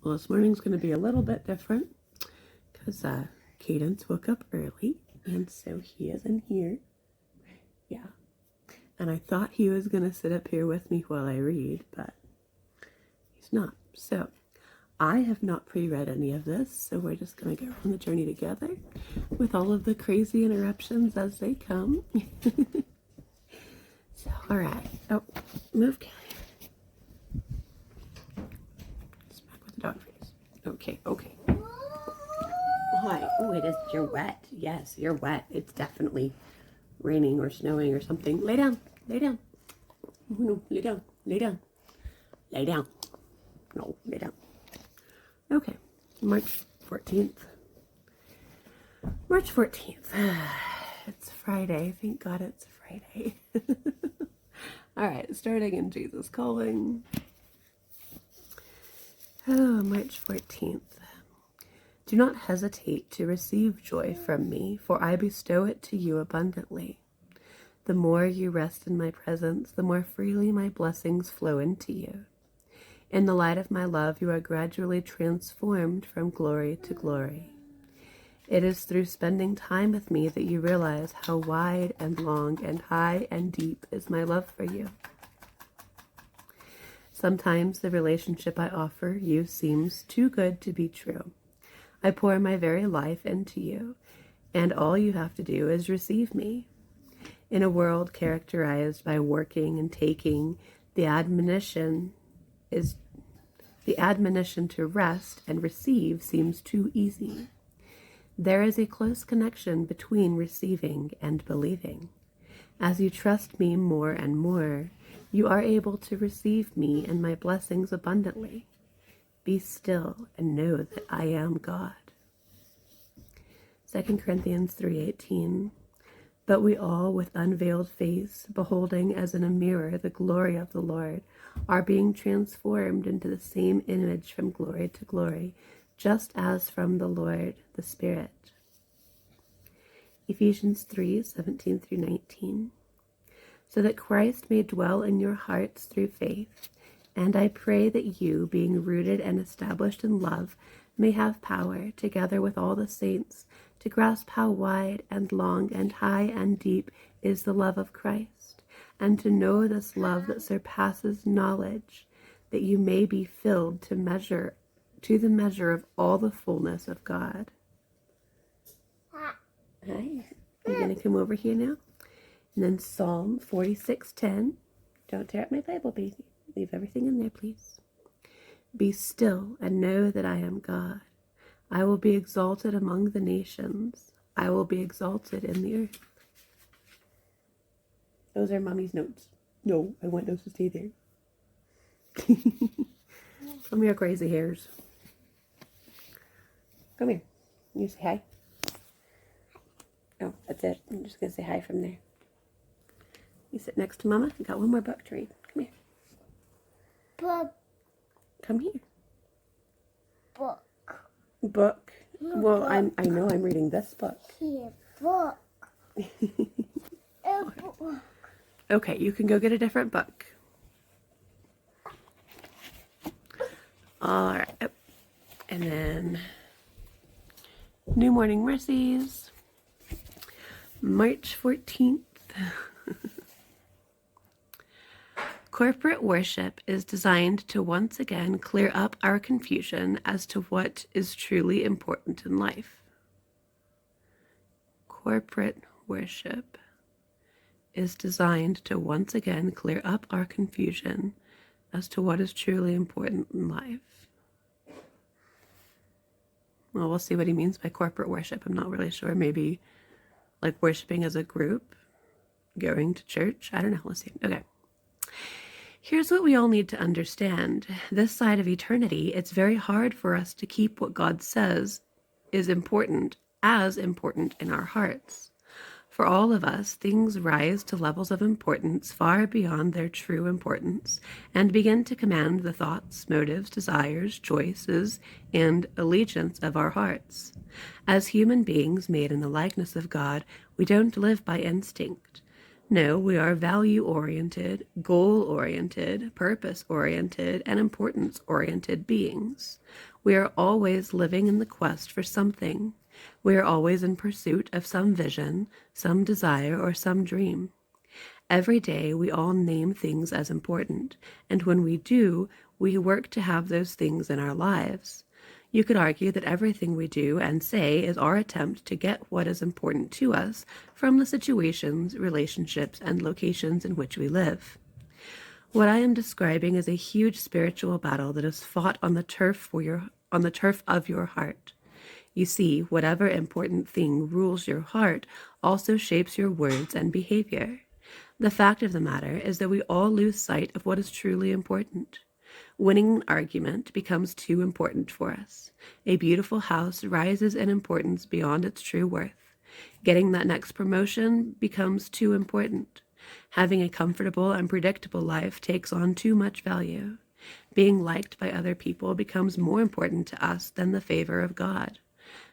Well, this morning's going to be a little bit different because Cadence woke up early, and so he is in here. Yeah. And I thought he was going to sit up here with me while I read, but he's not. So I have not pre-read any of this, so we're just going to go on the journey together with all of the crazy interruptions as they come. So, all right. Oh, move, Kelly. Smack with the dog face. Okay, okay. Hi. Oh, it is. You're wet. Yes, you're wet. It's definitely raining or snowing or something. Lay down. Lay down. No, lay down. Lay down. Lay down. No, lay down. Okay. March 14th. March 14th. It's Friday. Thank God it's Friday. All right. Starting in Jesus Calling. Oh, March 14th. Do not hesitate to receive joy from me, for I bestow it to you abundantly. The more you rest in my presence, the more freely my blessings flow into you. In the light of my love, you are gradually transformed from glory to glory. It is through spending time with me that you realize how wide and long and high and deep is my love for you. Sometimes the relationship I offer you seems too good to be true. I pour my very life into you, and all you have to do is receive me. In a world characterized by working and taking, the admonition to rest and receive seems too easy. There is a close connection between receiving and believing. As you trust me more and more, you are able to receive me and my blessings abundantly. Be still and know that I am God. 2 Corinthians 3:18. But we all, with unveiled face, beholding as in a mirror the glory of the Lord, are being transformed into the same image from glory to glory, just as from the Lord, the Spirit. Ephesians 3:17 through 19. So that Christ may dwell in your hearts through faith. And I pray that you, being rooted and established in love, may have power, together with all the saints, to grasp how wide and long and high and deep is the love of Christ, and to know this love that surpasses knowledge, that you may be filled to the measure of all the fullness of God. Hi. You're going to come over here now? And then Psalm 46:10. Don't tear up my Bible, baby. Leave everything in there, please. Be still and know that I am God. I will be exalted among the nations. I will be exalted in the earth. Those are Mommy's notes. No, I want those to stay there. Come here, crazy hairs. Come here. You say hi. Oh, that's it. I'm just going to say hi from there. You sit next to Mama. I got one more book to read. Come here. Book. Come here. Book. Book. Well, I know I'm reading this book. Here, book. A book. Okay, you can go get a different book. All right. Oh. And then New Morning Mercies. March 14th. Corporate worship is designed to once again clear up our confusion as to what is truly important in life. Corporate worship is designed to once again clear up our confusion as to what is truly important in life. Well, we'll see what he means by corporate worship. I'm not really sure. Maybe like worshiping as a group, going to church. I don't know. Let's see. Okay. Here's what we all need to understand. This side of eternity, it's very hard for us to keep what God says is important as important in our hearts. For all of us, things rise to levels of importance far beyond their true importance and begin to command the thoughts, motives, desires, choices, and allegiance of our hearts. As human beings made in the likeness of God, we don't live by instinct. No, we are value-oriented, goal-oriented, purpose-oriented, and importance-oriented beings. We are always living in the quest for something. We are always in pursuit of some vision, some desire, or some dream. Every day we all name things as important, and when we do, we work to have those things in our lives. You could argue that everything we do and say is our attempt to get what is important to us from the situations, relationships, and locations in which we live. What I am describing is a huge spiritual battle that is fought on the turf of your heart. You see, whatever important thing rules your heart also shapes your words and behavior. The fact of the matter is that we all lose sight of what is truly important. Winning an argument becomes too important for us. A beautiful house rises in importance beyond its true worth. Getting that next promotion becomes too important. Having a comfortable and predictable life takes on too much value. Being liked by other people becomes more important to us than the favor of God.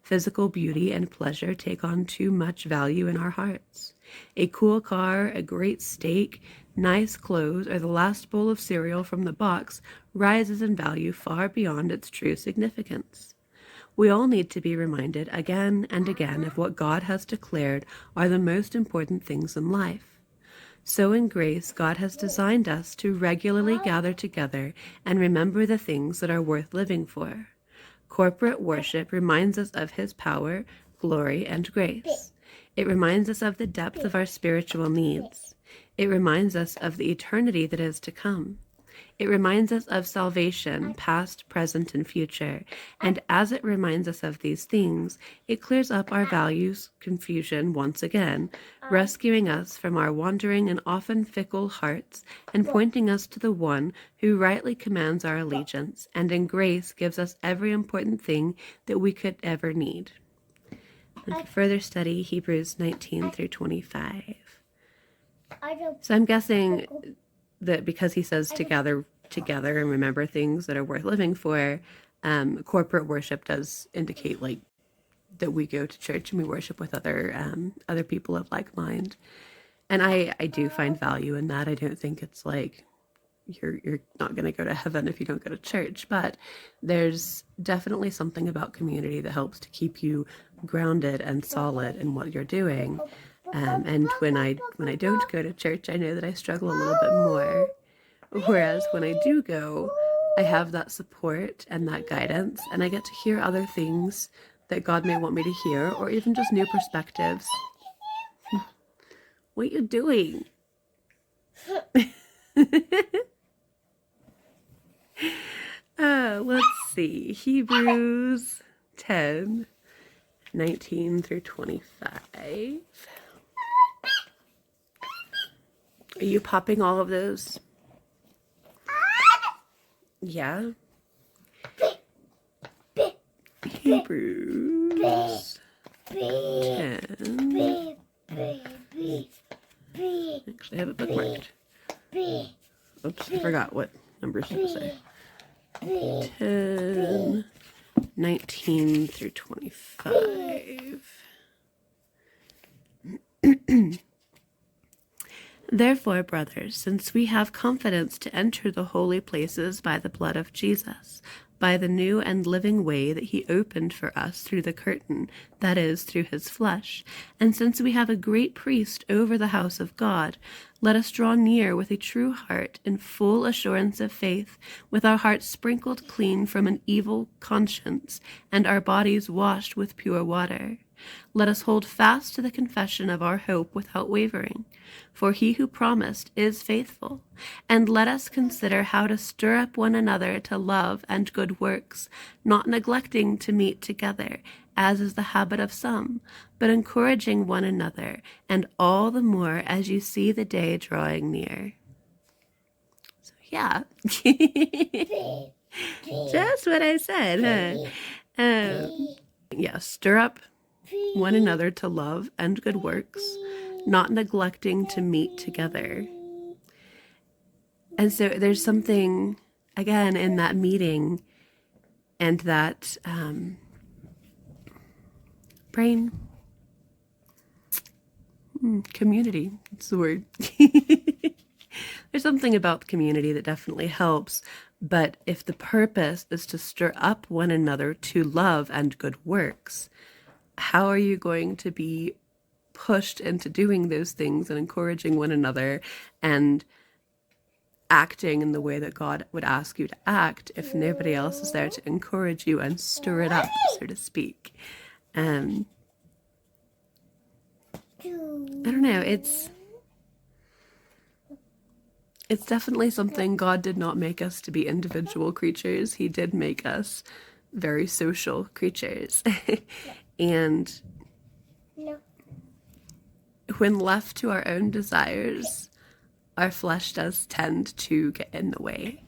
Physical beauty and pleasure take on too much value in our hearts. A cool car, a great steak, nice clothes, or the last bowl of cereal from the box rises in value far beyond its true significance. We all need to be reminded again and again of what God has declared are the most important things in life. So in grace, God has designed us to regularly gather together and remember the things that are worth living for. Corporate worship reminds us of His power, glory, and grace. It reminds us of the depth of our spiritual needs. It reminds us of the eternity that is to come. It reminds us of salvation, past, present, and future. And as it reminds us of these things, it clears up our values confusion once again, rescuing us from our wandering and often fickle hearts and pointing us to the one who rightly commands our allegiance and in grace gives us every important thing that we could ever need. And for further study, Hebrews 19 through 25. So I'm guessing that because he says to gather together and remember things that are worth living for, corporate worship does indicate like that we go to church and we worship with other people of like mind. And I do find value in that. I don't think it's like you're not going to go to heaven if you don't go to church, but there's definitely something about community that helps to keep you grounded and solid in what you're doing. And when I don't go to church, I know that I struggle a little bit more. Whereas when I do go, I have that support and that guidance, and I get to hear other things that God may want me to hear, or even just new perspectives. What are you doing? Let's see. Hebrews 10, 19 through 25. Are you popping all of those? Yeah. Hebrews 10. Actually, I have it bookmarked. Oops, I forgot what numbers to say. 10, 19 through 25. Therefore, brothers, since we have confidence to enter the holy places by the blood of Jesus, by the new and living way that he opened for us through the curtain, that is, through his flesh, and since we have a great priest over the house of God, let us draw near with a true heart in full assurance of faith, with our hearts sprinkled clean from an evil conscience, and our bodies washed with pure water. Let us hold fast to the confession of our hope without wavering, for he who promised is faithful. And let us consider how to stir up one another to love and good works, not neglecting to meet together, as is the habit of some, but encouraging one another, and all the more as you see the day drawing near. So yeah, just what I said, huh? Yeah, stir up one another to love and good works, not neglecting to meet together. And so there's something, again, in that meeting and that brain. Community. It's the word. There's something about the community that definitely helps. But if the purpose is to stir up one another to love and good works, how are you going to be pushed into doing those things and encouraging one another and acting in the way that God would ask you to act if nobody else is there to encourage you and stir it up, so to speak? I don't know. It's definitely something. God did not make us to be individual creatures. He did make us very social creatures. And when left to our own desires, our flesh does tend to get in the way.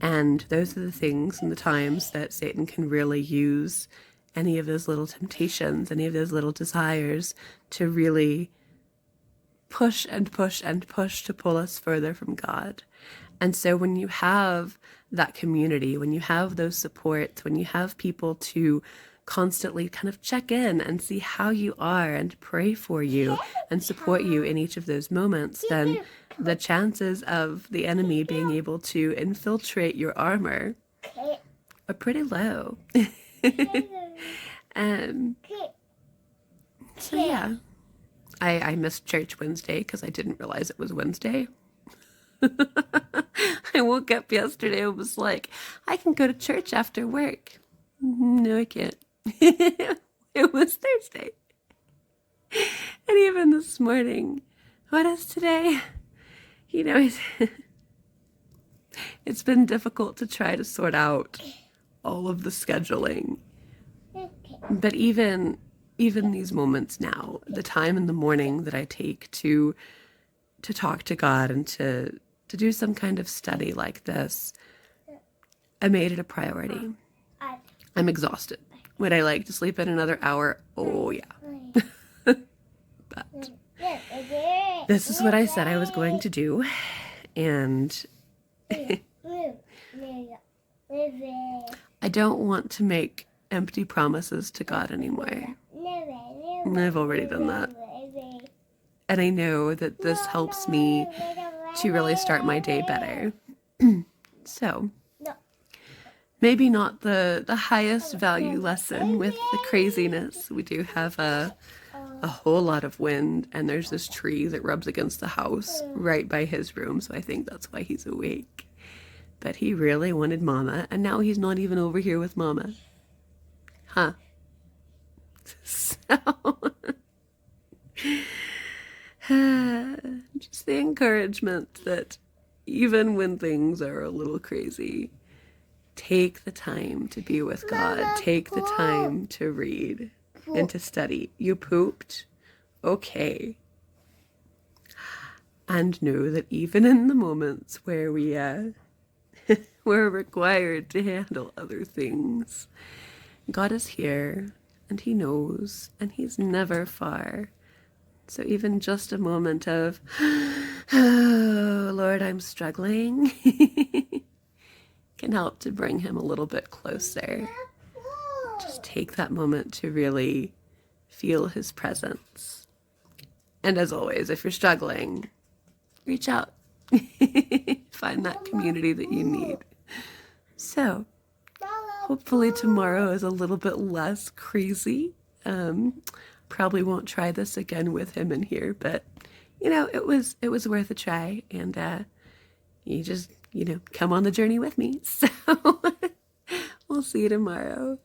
And those are the things and the times that Satan can really use any of those little temptations, any of those little desires to really push and push and push to pull us further from God. And so when you have that community, when you have those supports, when you have people to constantly kind of check in and see how you are and pray for you and support you in each of those moments, then the chances of the enemy being able to infiltrate your armor are pretty low. So yeah, I missed church Wednesday because I didn't realize it was Wednesday. I woke up yesterday and was like, I can go to church after work. No, I can't. It was Thursday. And even this morning, what is today? You know, it's been difficult to try to sort out all of the scheduling. But even these moments now, the time in the morning that I take to talk to God and to do some kind of study like this, I made it a priority. I'm exhausted. Would I like to sleep in another hour? Oh, yeah. But this is what I said I was going to do. And I don't want to make empty promises to God anymore. I've already done that. And I know that this helps me to really start my day better. So, maybe not the highest value lesson with the craziness. We do have a whole lot of wind, and there's this tree that rubs against the house right by his room, so I think that's why he's awake. But he really wanted Mama, and now he's not even over here with Mama. Huh. So, just the encouragement that even when things are a little crazy, take the time to be with God. Take the time to read and to study. You pooped? Okay. And know that even in the moments where we're required to handle other things, God is here and he knows and he's never far. So even just a moment of, oh, Lord, I'm struggling, can help to bring him a little bit closer. Just take that moment to really feel his presence. And as always, if you're struggling, reach out. Find that community that you need. So, hopefully tomorrow is a little bit less crazy. Probably won't try this again with him in here, but you know, it was worth a try, and you just, come on the journey with me. So we'll see you tomorrow.